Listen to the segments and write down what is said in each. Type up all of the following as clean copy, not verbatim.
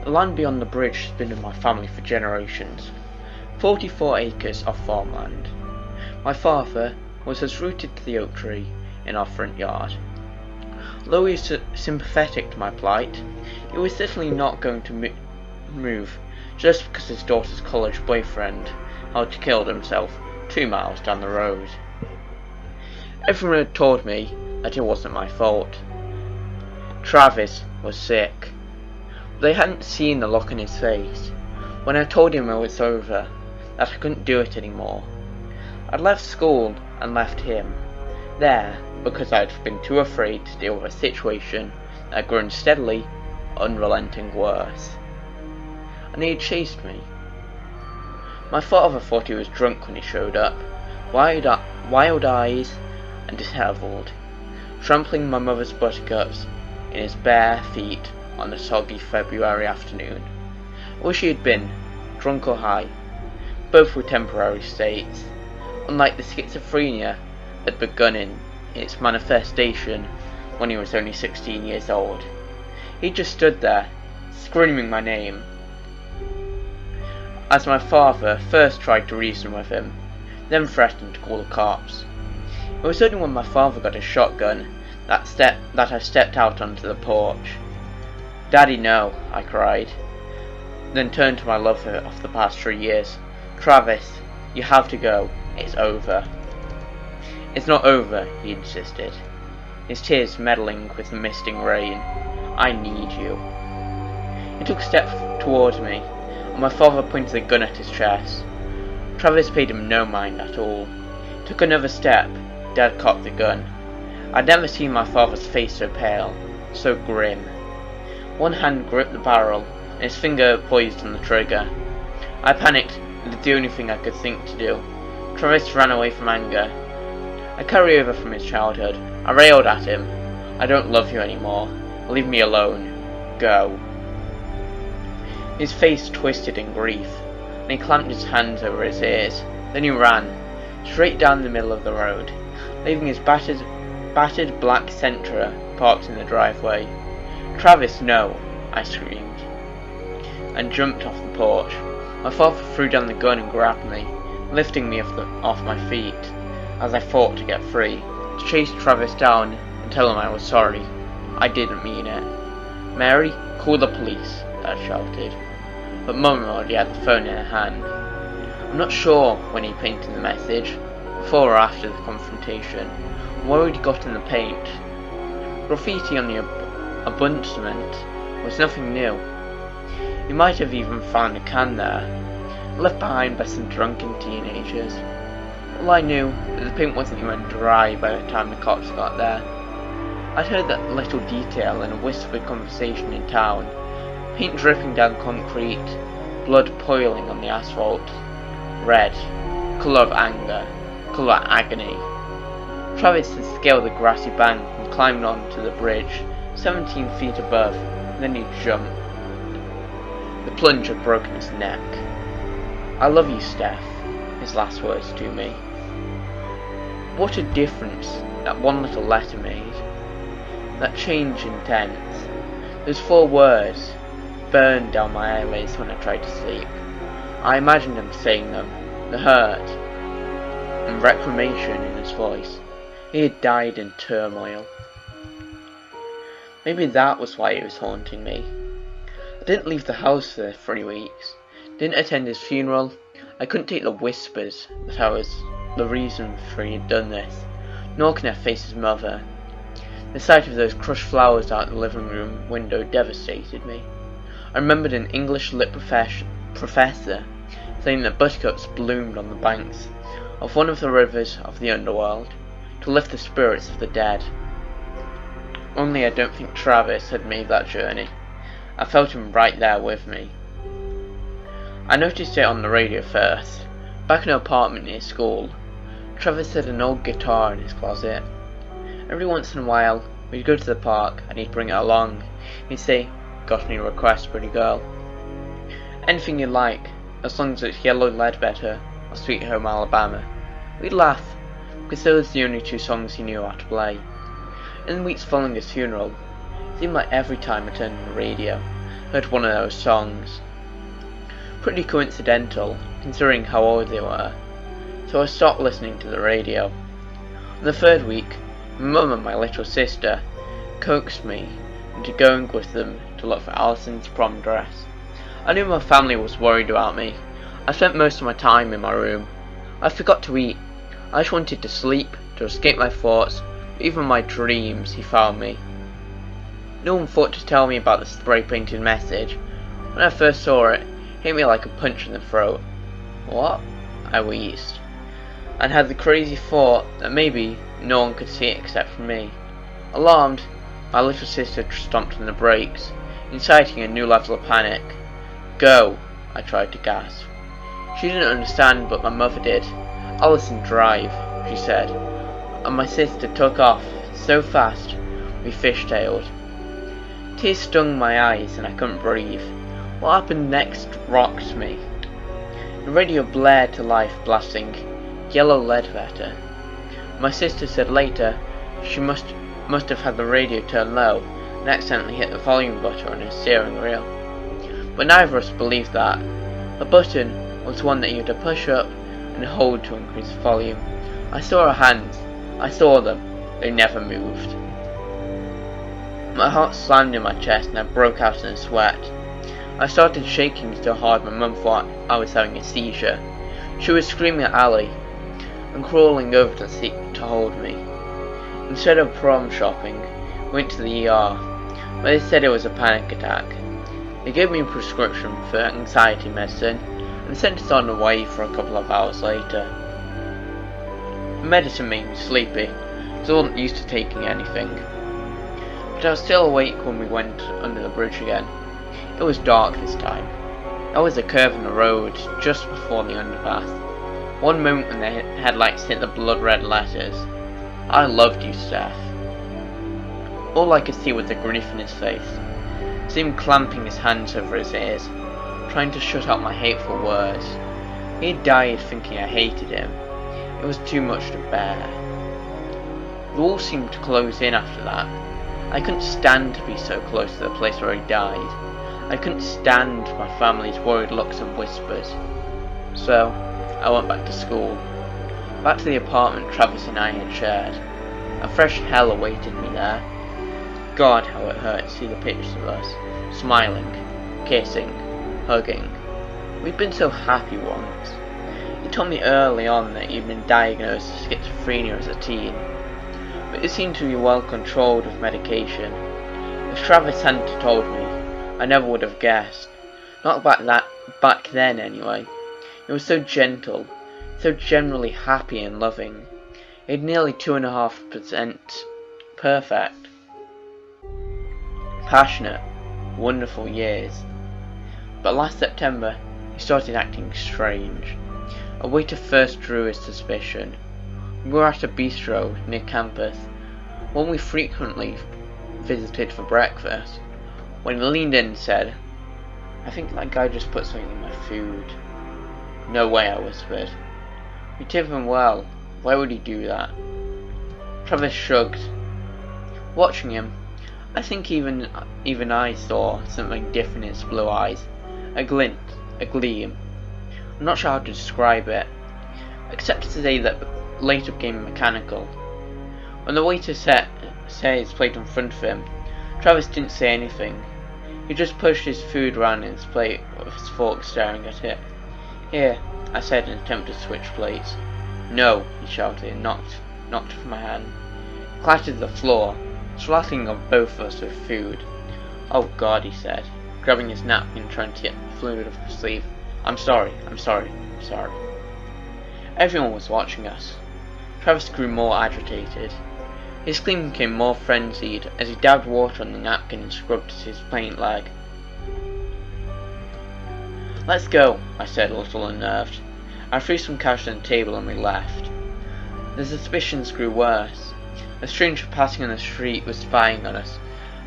The land beyond the bridge has been in my family for generations. 44 acres of farmland. My father was as rooted to the oak tree in our front yard. Although he was sympathetic to my plight, he was certainly not going to move just because his daughter's college boyfriend had killed himself 2 miles down the road. Everyone had told me that it wasn't my fault. Travis was sick. But they hadn't seen the look on his face when I told him it was over, that I couldn't do it anymore. I'd left school and left him there because I'd been too afraid to deal with a situation that had grown steadily, unrelenting worse. And he had chased me. My father thought he was drunk when he showed up, wild eyes and dishevelled, trampling my mother's buttercups in his bare feet on a soggy February afternoon. I wish he had been, drunk or high. Both were temporary states, unlike the schizophrenia that had begun in its manifestation when he was only 16 years old. He just stood there, screaming my name, as my father first tried to reason with him, then threatened to call the cops. It was only when my father got a shotgun that I stepped out onto the porch. "Daddy, no," I cried, then turned to my lover of the past 3 years. "Travis, you have to go. It's over." "It's not over," he insisted, his tears meddling with the misting rain. "I need you." He took a step towards me, and my father pointed a gun at his chest. Travis paid him no mind at all. He took another step. Dad cocked the gun. I'd never seen my father's face so pale, so grim. One hand gripped the barrel, and his finger poised on the trigger. I panicked and did the only thing I could think to do. Travis ran away from anger. I carry over from his childhood. I railed at him. "I don't love you anymore. Leave me alone. Go." His face twisted in grief, and he clamped his hands over his ears. Then he ran, straight down the middle of the road, leaving his battered black Sentra parked in the driveway. "Travis, no!" I screamed, and jumped off the porch. My father threw down the gun and grabbed me, lifting me off my feet, as I fought to get free, to chase Travis down and tell him I was sorry. I didn't mean it. "Mary, call the police," Dad shouted, but Mum already had the phone in her hand. I'm not sure when he painted the message, before or after the confrontation, or where he'd gotten the paint. Graffiti on the abutment was nothing new. He might have even found a can there, left behind by some drunken teenagers. All I knew was the paint wasn't even dry by the time the cops got there. I'd heard that little detail in a whispered conversation in town. Paint dripping down concrete, blood poiling on the asphalt. Red, colour of anger, colour of agony. Travis had scaled the grassy bank and climbed onto the bridge, 17 feet above, and then he jumped. The plunge had broken his neck. "I love you, Steph," his last words to me. What a difference that one little letter made. That change in tense. Those 4 words burned down my eyelids when I tried to sleep. I imagined him saying them, the hurt and reclamation in his voice. He had died in turmoil. Maybe that was why he was haunting me. I didn't leave the house for 3 weeks, didn't attend his funeral. I couldn't take the whispers that I was the reason for he had done this, nor can I face his mother. The sight of those crushed flowers out the living room window devastated me. I remembered an English lit professor saying that buttercups bloomed on the banks of one of the rivers of the underworld to lift the spirits of the dead. Only I don't think Travis had made that journey. I felt him right there with me. I noticed it on the radio first. Back in an apartment near school, Travis had an old guitar in his closet. Every once in a while, we'd go to the park and he'd bring it along. He'd say, "Got any requests, pretty girl?" "Anything you like, as long as it's Yellow Ledbetter or Sweet Home Alabama." We'd laugh, because those were the only 2 songs he knew how to play. In the weeks following his funeral, it seemed like every time I turned on the radio, I heard one of those songs. Pretty coincidental, considering how old they were, so I stopped listening to the radio. On the third week, my mum and my little sister coaxed me into going with them to look for Alison's prom dress. I knew my family was worried about me. I spent most of my time in my room. I forgot to eat. I just wanted to sleep, to escape my thoughts, even my dreams. He found me. No one thought to tell me about the spray painted message. When I first saw it, it hit me like a punch in the throat. What? I wheezed, and had the crazy thought that maybe no one could see it except for me. Alarmed, my little sister stomped on the brakes, inciting a new level of panic. Go, I tried to gasp. She didn't understand, but my mother did. Alison, drive, she said, and my sister took off so fast we fishtailed. Tears stung my eyes and I couldn't breathe. What happened next rocked me. The radio blared to life, blasting Yellow Ledbetter. My sister said later she must have had the radio turned low and accidentally hit the volume button on her steering wheel. But neither of us believed that. The button was one that you had to push up and hold to increase the volume. I saw her hands. I saw them. They never moved. My heart slammed in my chest and I broke out in a sweat. I started shaking so hard my mum thought I was having a seizure. She was screaming at Ali and crawling over the seat to hold me. Instead of prom shopping, we went to the ER, where they said it was a panic attack. They gave me a prescription for anxiety medicine and sent us on the way for a couple of hours later. The medicine made me sleepy, because I wasn't used to taking anything. But I was still awake when we went under the bridge again. It was dark this time. There was a curve in the road just before the underpass. One moment when the headlights hit the blood-red letters. I loved you, Steph. All I could see was the grief in his face. See him clamping his hands over his ears, trying to shut out my hateful words. He had died thinking I hated him. It was too much to bear. The wall seemed to close in after that. I couldn't stand to be so close to the place where he died. I couldn't stand my family's worried looks and whispers. So, I went back to school. Back to the apartment Travis and I had shared. A fresh hell awaited me there. God, how it hurt to see the pictures of us, smiling, kissing, hugging. We'd been so happy once. He told me early on that he'd been diagnosed with schizophrenia as a teen, but it seemed to be well controlled with medication. If Travis hadn't told me, I never would have guessed. Not back then anyway. He was so gentle, so generally happy and loving. He had nearly 2.5% perfect. Passionate, wonderful years. But last September, he started acting strange. A waiter first drew his suspicion. We were at a bistro near campus, one we frequently visited for breakfast, when he leaned in and said, "I think that guy just put something in my food." "No way," I whispered. "We tip him well. Why would he do that?" Travis shrugged. Watching him, I think even I saw something different in his blue eyes. A glint, a gleam. I'm not sure how to describe it, except to say that later became mechanical. When the waiter set his plate in front of him, Travis didn't say anything. He just pushed his food around in his plate with his fork staring at it. "Here," I said in an attempt to switch plates. "No," he shouted and knocked from my hand. It clattered to the floor, slapping on both of us with food. "Oh God," he said, grabbing his napkin and trying to get the fluid off his sleeve. I'm sorry. Everyone was watching us. Travis grew more agitated. His scream became more frenzied as he dabbed water on the napkin and scrubbed his paint leg. "Let's go," I said, a little unnerved. I threw some cash on the table and we left. The suspicions grew worse. A stranger passing on the street was spying on us.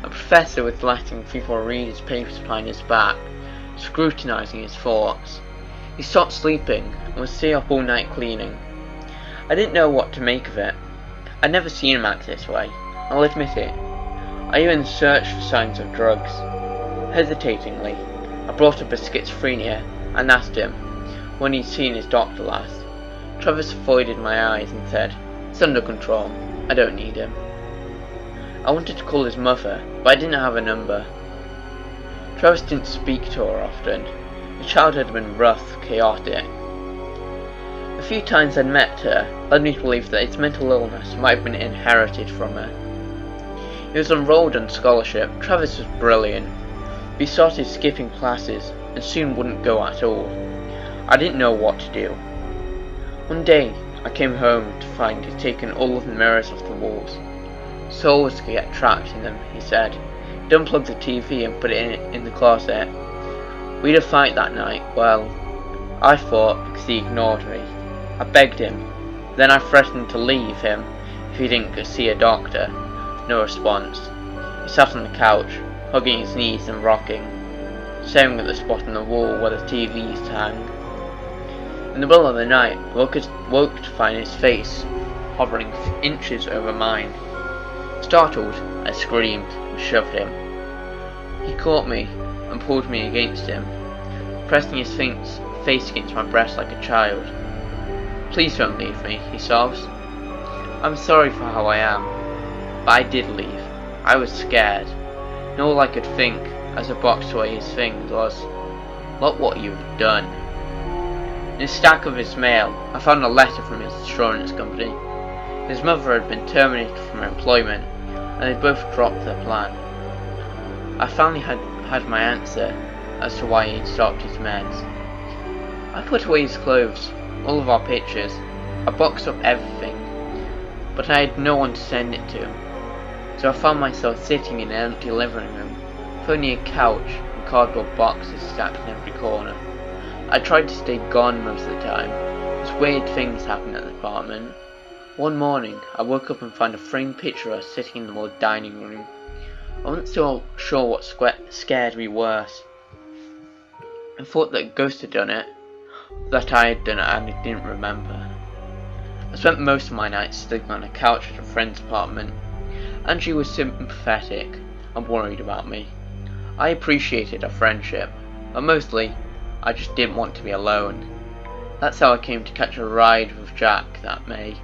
A professor was letting people read his papers behind his back, scrutinizing his thoughts. He stopped sleeping and would stay up all night cleaning. I didn't know what to make of it. I'd never seen him act this way, I'll admit it. I even searched for signs of drugs. Hesitatingly, I brought up his schizophrenia and asked him when he'd seen his doctor last. Travis avoided my eyes and said, "It's under control. I don't need him." I wanted to call his mother, but I didn't have a number. Travis didn't speak to her often. His childhood had been rough, chaotic. The few times I'd met her led me to believe that his mental illness might have been inherited from her. He was enrolled on scholarship. Travis was brilliant. We started skipping classes and soon wouldn't go at all. I didn't know what to do. One day I came home to find he'd taken all of the mirrors off the walls. Souls could get trapped in them, he said. He'd unplug the TV and put it in the closet. We had a fight that night. Well, I fought because he ignored me. I begged him. Then I threatened to leave him if he didn't go see a doctor. No response. He sat on the couch, hugging his knees and rocking, staring at the spot on the wall where the TV used to hang. In the middle of the night, woke to find his face hovering inches over mine. Startled, I screamed and shoved him. He caught me and pulled me against him, pressing his face against my breast like a child. "Please don't leave me," he sobs. "I'm sorry for how I am, but I did leave. I was scared, and all I could think as I boxed away his things was, look what you've done." In a stack of his mail, I found a letter from his insurance company. His mother had been terminated from her employment, and they'd both dropped their plan. I finally had my answer as to why he'd stopped his meds. I put away his clothes, all of our pictures. I boxed up everything, but I had no one to send it to. So I found myself sitting in an empty living room, with only a couch and cardboard boxes stacked in every corner. I tried to stay gone most of the time, as weird things happened at the apartment. One morning, I woke up and found a framed picture of us sitting in the old dining room. I wasn't so sure what scared me worse. I thought that a ghost had done it, that I had done it and I didn't remember. I spent most of my nights sleeping on a couch at a friend's apartment, and she was sympathetic and worried about me. I appreciated our friendship, but mostly, I just didn't want to be alone. That's how I came to catch a ride with Jack that May,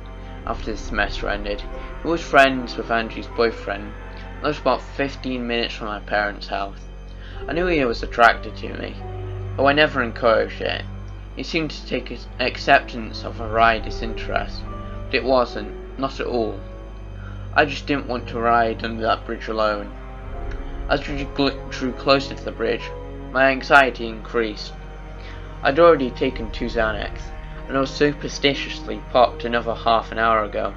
after the semester ended. He was friends with Angie's boyfriend, and lived about 15 minutes from my parents' house. I knew he was attracted to me, though I never encouraged it. He seemed to take his acceptance of a ride as interest, but it wasn't, not at all. I just didn't want to ride under that bridge alone. As we drew closer to the bridge, my anxiety increased. I'd already taken 2 Xanax, and I was superstitiously popped another half an hour ago.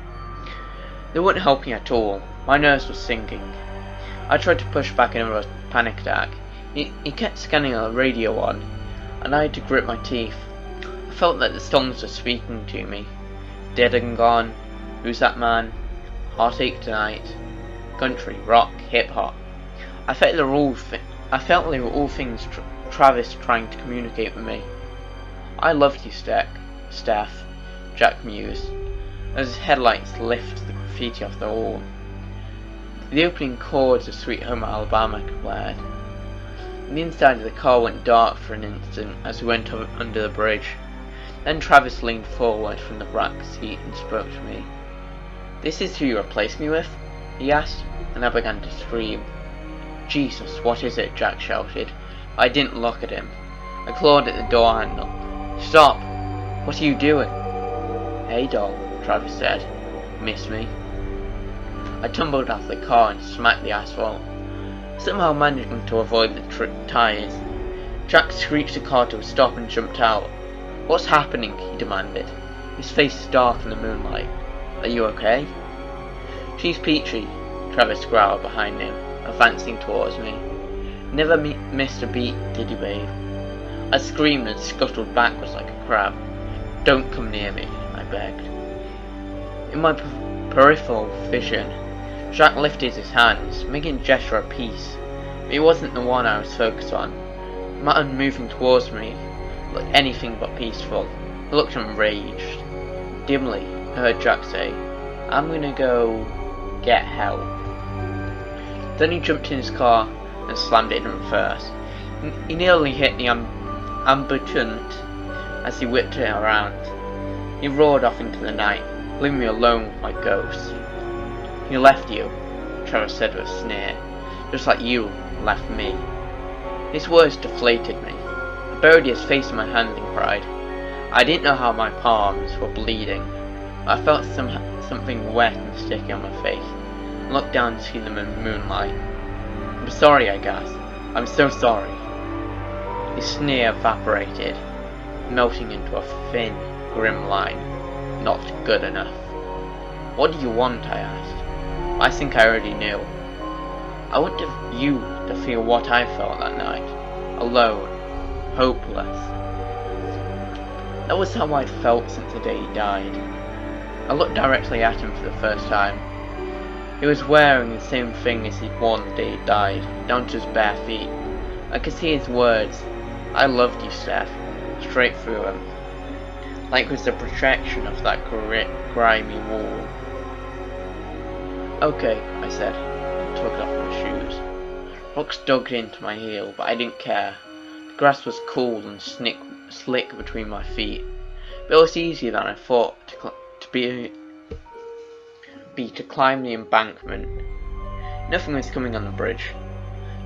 They weren't helping at all. My nerves were sinking. I tried to push back another panic attack. He kept scanning the radio on, and I had to grit my teeth. I felt that the songs were speaking to me. Dead and Gone, Who's That Man, Heartache Tonight, country, rock, hip-hop. I felt they were all things Travis trying to communicate with me. "I loved you, Steph," Jack mused, as his headlights lifted the graffiti off the wall. The opening chords of Sweet Home Alabama blared. The inside of the car went dark for an instant as we went under the bridge. Then Travis leaned forward from the back seat and spoke to me. "This is who you replaced me with?" he asked, and I began to scream. "Jesus, what is it?" Jack shouted. I didn't look at him. I clawed at the door handle. "Stop! What are you doing?" "Hey doll," Travis said. "Miss me?" I tumbled out of the car and smacked the asphalt, somehow managing to avoid the tripped tyres. Jack screeched the car to a stop and jumped out. "What's happening?" he demanded, his face dark in the moonlight. "Are you okay?" "She's peachy," Travis growled behind him, advancing towards me. "Never missed a beat, did you, babe?" I screamed and scuttled backwards like a crab. "Don't come near me," I begged. In my peripheral vision, Jack lifted his hands, making a gesture of peace, but it wasn't the one I was focused on. The man moving towards me looked anything but peaceful. He looked enraged. Dimly, I heard Jack say, "I'm gonna go get help." Then he jumped in his car and slammed it in reverse. He nearly hit the ambutant as he whipped it around. He roared off into the night, leaving me alone with my ghost. "He left you," Travis said with a sneer, "just like you left me." His words deflated me. I buried his face in my hands and cried. I didn't know how my palms were bleeding. I felt something wet and sticky on my face, and looked down to see them in the moonlight. "I'm sorry," I gasped. "I'm so sorry." His sneer evaporated, melting into a thin, grim line. "Not good enough." "What do you want?" I asked. I think I already knew. I want you to feel what I felt that night. Alone. Hopeless. That was how I'd felt since the day he died. I looked directly at him for the first time. He was wearing the same thing as he'd worn the day he died, down to his bare feet. I could see his words, "I loved you, Steph," straight through him, like it was the projection of that grimy wall. "Okay," I said, and took off my shoes. Rocks dug into my heel, but I didn't care. The grass was cool and slick between my feet, but it was easier than I thought to climb the embankment. Nothing was coming on the bridge.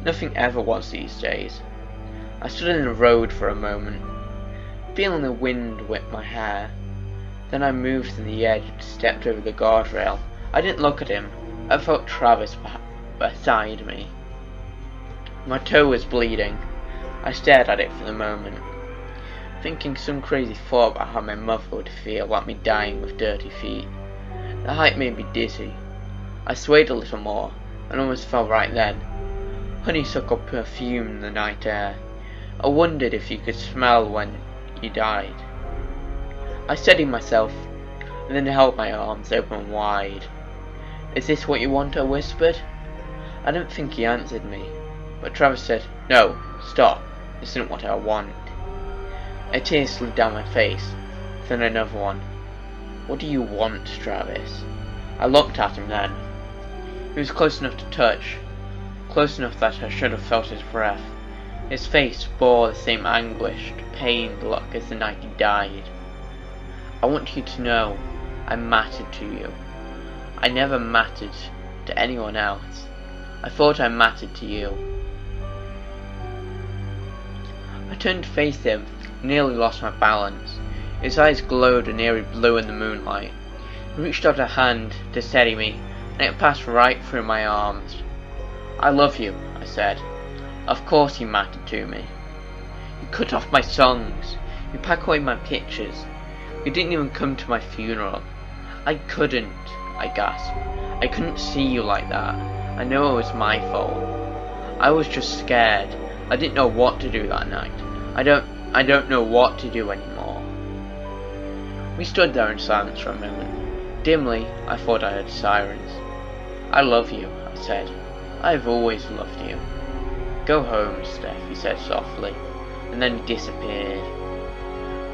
Nothing ever was these days. I stood in the road for a moment, feeling the wind whip my hair. Then I moved to the edge and stepped over the guardrail. I didn't look at him. I felt Travis beside me. My toe was bleeding. I stared at it for the moment, thinking some crazy thought about how my mother would feel about me dying with dirty feet. The height made me dizzy. I swayed a little more, and almost fell right then. Honeysuckle perfume in the night air. I wondered if you could smell when you died. I steadied myself, and then held my arms open wide. "Is this what you want?" I whispered. I didn't think he answered me, but Travis said, "No, stop, this isn't what I want." A tear slid down my face, then another one. "What do you want, Travis?" I looked at him then. He was close enough to touch, close enough that I should have felt his breath. His face bore the same anguished, pained look as the night he died. "I want you to know I mattered to you. I never mattered to anyone else. I thought I mattered to you." I turned to face him, nearly lost my balance. His eyes glowed an eerie blue in the moonlight. He reached out a hand to steady me, and it passed right through my arms. "I love you," I said. Of course you mattered to me. "You cut off my songs. You packed away my pictures. You didn't even come to my funeral." "I couldn't," I gasped. "I couldn't see you like that. I know it was my fault. I was just scared. I didn't know what to do that night. I don't know what to do anymore." We stood there in silence for a moment. Dimly, I thought I heard sirens. "I love you," I said. "I've always loved you." "Go home, Steph," he said softly, and then he disappeared.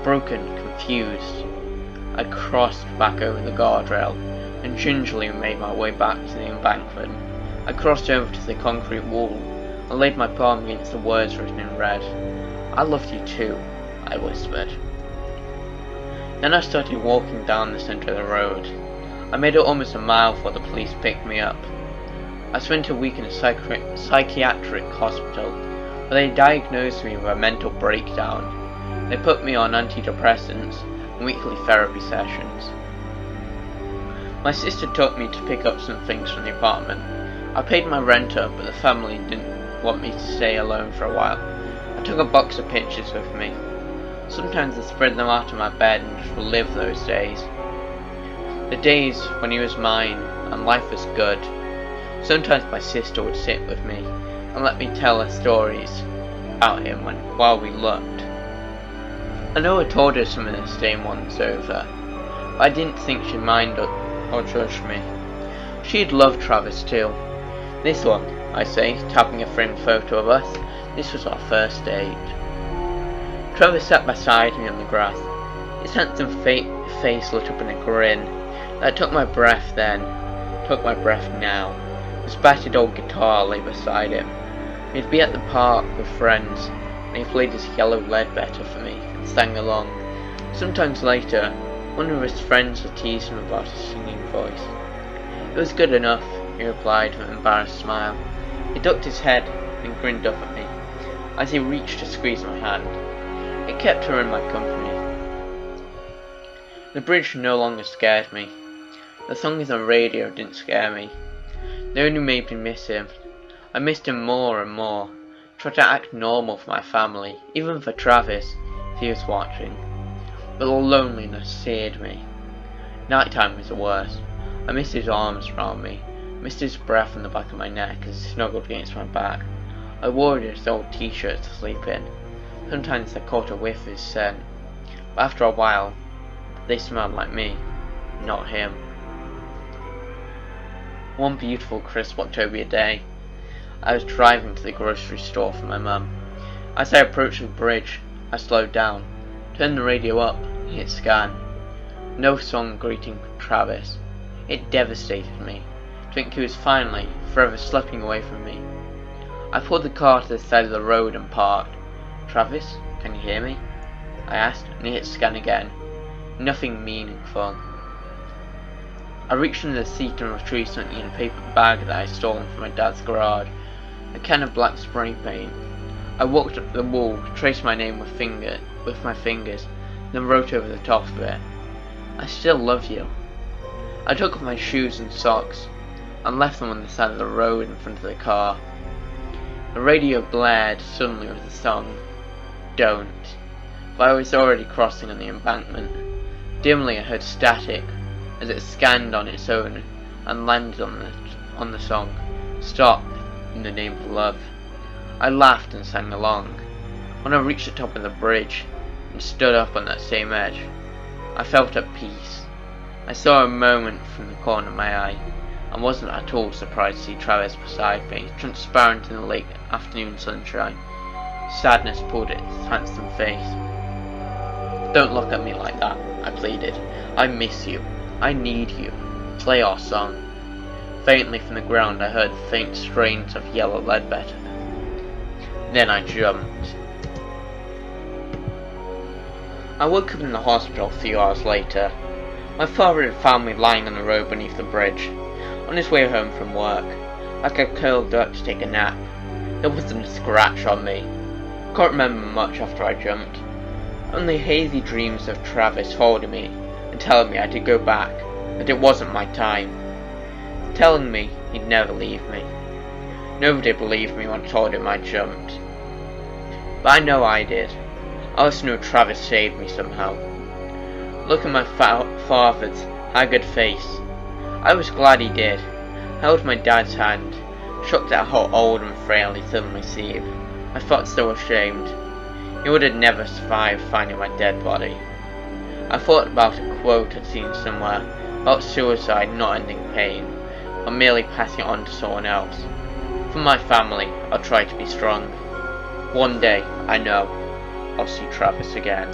Broken, confused, I crossed back over the guardrail and gingerly made my way back to the embankment. I crossed over to the concrete wall and laid my palm against the words written in red. "I loved you too," I whispered. Then I started walking down the centre of the road. I made it almost a mile before the police picked me up. I spent a week in a psychiatric hospital where they diagnosed me with a mental breakdown. They put me on antidepressants and weekly therapy sessions. My sister took me to pick up some things from the apartment. I paid my rent up, but the family didn't want me to stay alone for a while. I took a box of pictures with me. Sometimes I spread them out on my bed and just relive those days. The days when he was mine and life was good. Sometimes my sister would sit with me and let me tell her stories about him while we looked. I know I told her some of this day once over, but I didn't think she'd mind or judge me. She'd love Travis too. "This one," I say, tapping a framed photo of us. "This was our first date." Travis sat beside me on the grass. His handsome face lit up in a grin. I took my breath then, took my breath now. His battered old guitar lay beside him. We'd be at the park with friends, and he played his yellow Ledbetter for me and sang along. Sometimes later, one of his friends would tease him about his singing voice. It was good enough, he replied with an embarrassed smile. He ducked his head and grinned up at me as he reached to squeeze my hand. It kept her in my company. The bridge no longer scared me. The songs on the radio didn't scare me. They only made me miss him. I missed him more and more. Tried to act normal for my family, even for Travis, if he was watching. But the loneliness seared me. Nighttime was the worst. I missed his arms around me, missed his breath on the back of my neck as he snuggled against my back. I wore his old t-shirt to sleep in. Sometimes I caught a whiff of his scent, but after a while, they smelled like me, not him. One beautiful crisp October day, I was driving to the grocery store for my mum. As I approached the bridge, I slowed down, turned the radio up, and hit scan. No song greeting Travis. It devastated me to think he was finally, forever slipping away from me. I pulled the car to the side of the road and parked. "Travis, can you hear me?" I asked, and he hit scan again. Nothing meaningful. I reached under the seat and retrieved something in a paper bag that I had stolen from my dad's garage. A can of black spray paint. I walked up the wall, traced my name with my fingers, then wrote over the top of it, "I still love you." I took off my shoes and socks, and left them on the side of the road in front of the car. The radio blared suddenly with the song, "Don't," but I was already crossing on the embankment. Dimly I heard static, as it scanned on its own, and landed on the song, "Stop, in the name of love." I laughed and sang along. When I reached the top of the bridge, and stood up on that same edge, I felt at peace. I saw a moment from the corner of my eye, and wasn't at all surprised to see Travis beside me, transparent in the late afternoon sunshine. Sadness pulled at his handsome face. "Don't look at me like that," I pleaded. "I miss you. I need you. Play our song." Faintly from the ground I heard the faint strains of yellow Ledbetter. Then I jumped. I woke up in the hospital a few hours later. My father had found me lying on the road beneath the bridge, on his way home from work. Like I curled up to take a nap. There wasn't a scratch on me. I can't remember much after I jumped. Only hazy dreams of Travis holding me and telling me I had to go back, that it wasn't my time. Telling me he'd never leave me. Nobody believed me when I told him I jumped. But I know I did. I also knew Travis saved me somehow. Look at my father's haggard face. I was glad he did. I held my dad's hand, shocked at how old and frail he suddenly seemed. I felt so ashamed. He would have never survived finding my dead body. I thought about a quote I'd seen somewhere, about suicide not ending pain, or merely passing it on to someone else. For my family, I'll try to be strong. One day, I know, I'll see Travis again.